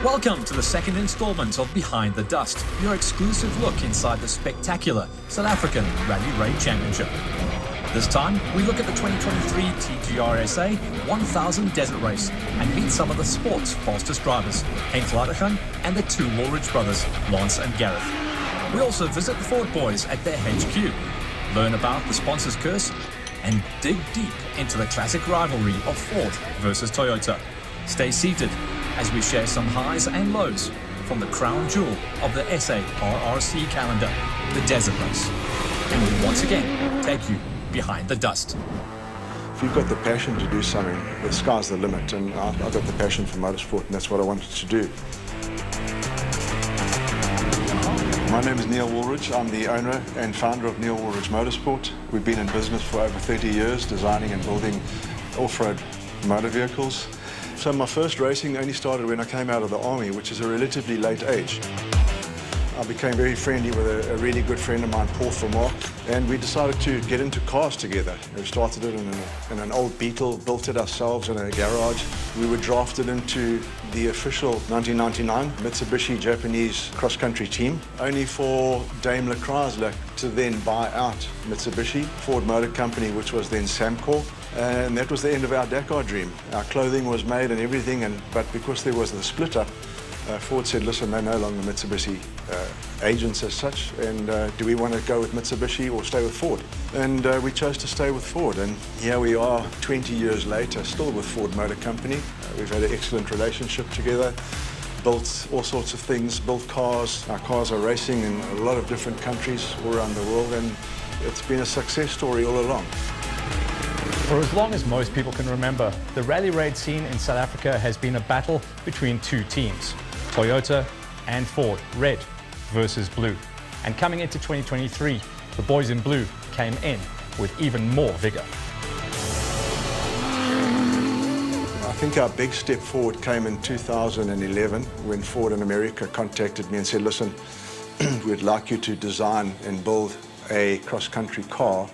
Welcome to the second installment of Behind the Dust, your exclusive look inside the spectacular South African Rally Raid Championship. This time, we look at the 2023 TGRSA 1000 Desert Race and meet some of the sport's fastest drivers, Henk Vlaardegem and the two Woolridge brothers, Lance and Gareth. We also visit the Ford boys at their HQ, learn about the sponsor's curse, and dig deep into the classic rivalry of Ford versus Toyota. Stay seated as we share some highs and lows from the crown jewel of the SA RRC calendar, the Desert Race. And we once again take you behind the dust. If you've got the passion to do something, the sky's the limit, and I've got the passion for motorsport, and that's what I wanted to do. My name is Neil Woolridge. I'm the owner and founder of Neil Woolridge Motorsport. We've been in business for over 30 years, designing and building off-road motor vehicles. So my first racing only started when I came out of the army, which is a relatively late age. I became very friendly with a really good friend of mine, Paul Vermaak, and we decided to get into cars together. We started it in an old Beetle, built it ourselves in a garage. We were drafted into the official 1999 Mitsubishi Japanese cross-country team, only for Daimler Chrysler to then buy out Mitsubishi, Ford Motor Company, which was then Samcor. And that was the end of our Dakar dream. Our clothing was made and everything, but because there was the split up, Ford said, listen, they're no longer Mitsubishi agents as such, and do we want to go with Mitsubishi or stay with Ford? And we chose to stay with Ford, and here we are 20 years later, still with Ford Motor Company. We've had an excellent relationship together, built all sorts of things, built cars. Our cars are racing in a lot of different countries all around the world, and it's been a success story all along. For as long as most people can remember, the rally raid scene in South Africa has been a battle between two teams, Toyota and Ford, red versus blue. And coming into 2023, the boys in blue came in with even more vigor. I think our big step forward came in 2011 when Ford in America contacted me and said, listen, we'd like you to design and build a cross-country car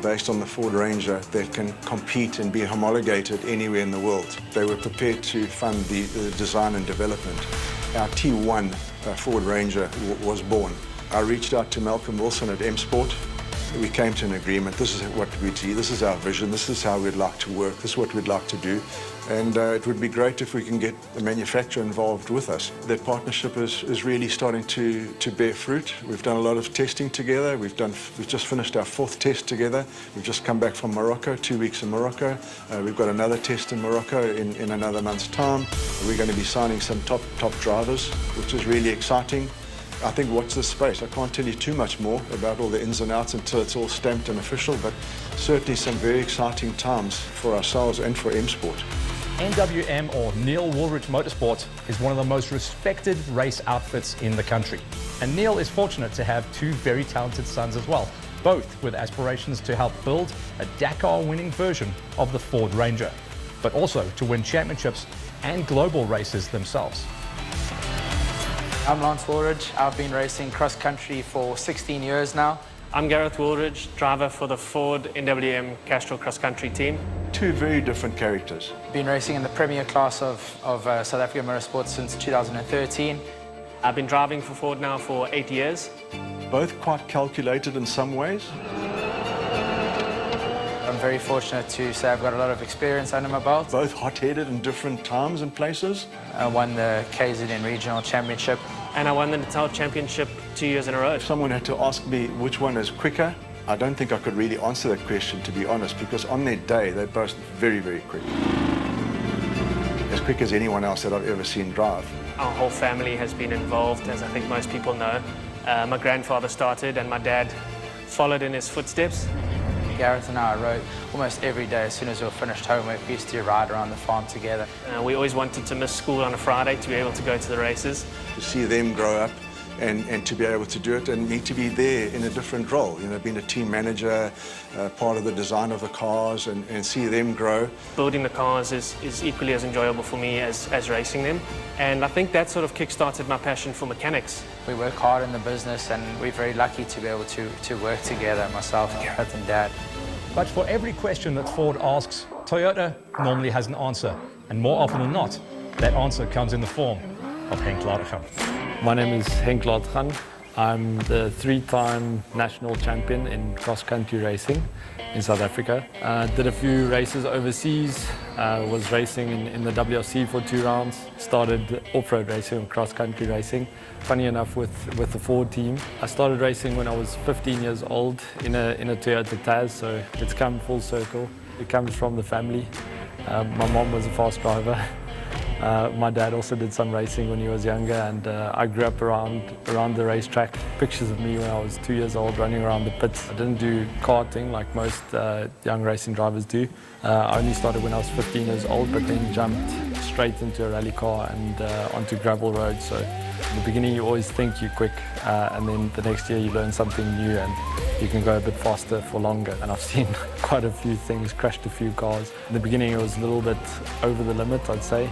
based on the Ford Ranger that can compete and be homologated anywhere in the world. They were prepared to fund the design and development. Our T1 Ford Ranger was born. I reached out to Malcolm Wilson at M Sport. We came to an agreement. This is what we see. This is our vision. This is how we'd like to work. This is what we'd like to do. And it would be great if we can get the manufacturer involved with us. That partnership is really starting to bear fruit. We've done a lot of testing together. We've just finished our 4th test together. We've just come back from Morocco, 2 weeks in Morocco. We've got another test in Morocco in another month's time. We're going to be signing some top drivers, which is really exciting. I think watch this space. I can't tell you too much more about all the ins and outs until it's all stamped and official, but certainly some very exciting times for ourselves and for M Sport. NWM, or Neil Woolridge Motorsports, is one of the most respected race outfits in the country. And Neil is fortunate to have two very talented sons as well, both with aspirations to help build a Dakar-winning version of the Ford Ranger, but also to win championships and global races themselves. I'm Lance Woolridge. I've been racing cross-country for 16 years now. I'm Gareth Woolridge, driver for the Ford NWM Castrol cross-country team. Two very different characters. Been racing in the premier class of South African motorsports since 2013. I've been driving for Ford now for 8 years. Both quite calculated in some ways. I'm very fortunate to say I've got a lot of experience under my belt. Both hot-headed in different times and places. I won the KZN Regional Championship. And I won the Natal Championship 2 years in a row. If someone had to ask me which one is quicker, I don't think I could really answer that question, to be honest, because on their day, they're both very, very quick. As quick as anyone else that I've ever seen drive. Our whole family has been involved, as I think most people know. My grandfather started and my dad followed in his footsteps. Gareth and I rode almost every day. As soon as we were finished homework, we used to ride around the farm together. We always wanted to miss school on a Friday to be able to go to the races. To see them grow up and to be able to do it, and me to be there in a different role, you know, being a team manager, part of the design of the cars, and see them grow. Building the cars is equally as enjoyable for me as racing them, and I think that sort of kick-started my passion for mechanics. We work hard in the business, and we're very lucky to be able to work together, myself, Gareth and Dad. But for every question that Ford asks, Toyota normally has an answer, and more often than not, that answer comes in the form of Henk Ladergan. My name is Henk Ladergan. I'm the 3-time national champion in cross-country racing in South Africa. Did a few races overseas, was racing in the WRC for 2 rounds, started off-road racing and cross-country racing. Funny enough with the Ford team. I started racing when I was 15 years old in a Toyota Tazz, so it's come full circle. It comes from the family. My mom was a fast driver. My dad also did some racing when he was younger, and I grew up around the racetrack. Pictures of me when I was 2 years old running around the pits. I didn't do karting like most young racing drivers do. I only started when I was 15 years old, but then jumped straight into a rally car and onto gravel roads. So in the beginning you always think you're quick, and then the next year you learn something new and you can go a bit faster for longer. And I've seen quite a few things, crashed a few cars. In the beginning it was a little bit over the limit, I'd say.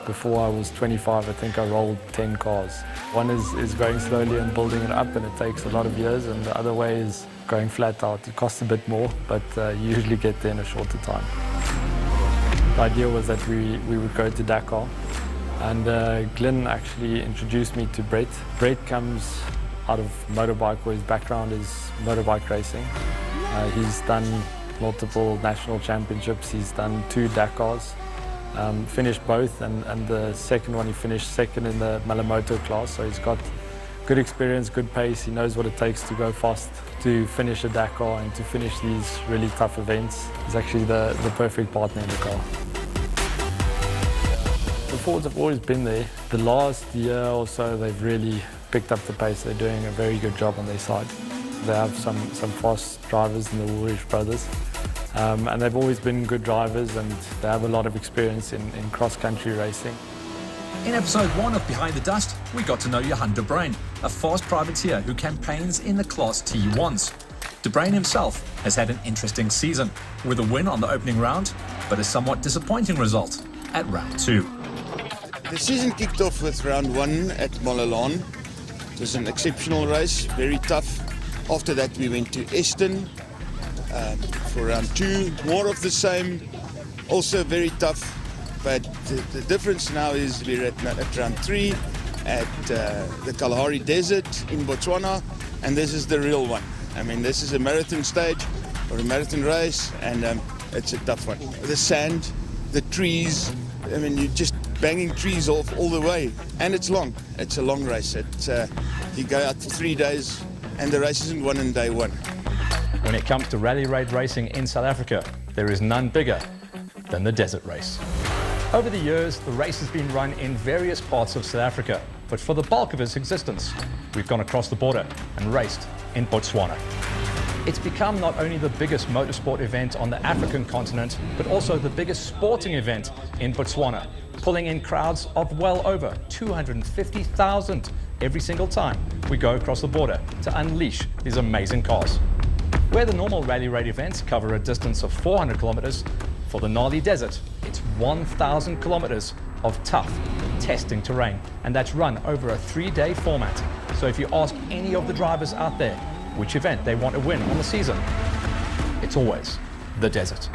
Before I was 25, I think I rolled 10 cars. One is going slowly and building it up, and it takes a lot of years, and the other way is going flat out. It costs a bit more, but you usually get there in a shorter time. The idea was that we would go to Dakar, and Glenn actually introduced me to Brett. Brett comes out of motorbike, where his background is motorbike racing. He's done multiple national championships, he's done 2 Dakars. Finished both, and the second one he finished second in the Malamoto class, so he's got good experience, good pace. He knows what it takes to go fast, to finish a Dakar and to finish these really tough events. He's actually the perfect partner in the car. The Fords have always been there. The last year or so they've really picked up the pace. They're doing a very good job on their side. They have some fast drivers in the Woolrich brothers. And they've always been good drivers, and they have a lot of experience in cross-country racing. In episode 1 of Behind the Dust, we got to know Johan de Bruyn, a fast privateer who campaigns in the Class T1s. De Bruyn himself has had an interesting season, with a win on the opening round, but a somewhat disappointing result at round 2. The season kicked off with round 1 at Molelaan. It was an exceptional race, very tough. After that we went to Eston for round 2, more of the same, also very tough. But the difference now is we're at round 3 at the Kalahari Desert in Botswana, and this is the real one. I mean, this is a marathon stage or a marathon race, and it's a tough one. The sand, the trees, I mean, you're just banging trees off all the way, and it's long. It's a long race. You go out for 3 days, and the race isn't won in day 1. When it comes to rally raid racing in South Africa, there is none bigger than the Desert Race. Over the years, the race has been run in various parts of South Africa, but for the bulk of its existence, we've gone across the border and raced in Botswana. It's become not only the biggest motorsport event on the African continent, but also the biggest sporting event in Botswana, pulling in crowds of well over 250,000 every single time we go across the border to unleash these amazing cars. Where the normal rally raid events cover a distance of 400 kilometers, for the Gnarly Desert, it's 1,000 kilometers of tough, testing terrain, and that's run over a 3-day format. So if you ask any of the drivers out there which event they want to win on the season, it's always the desert.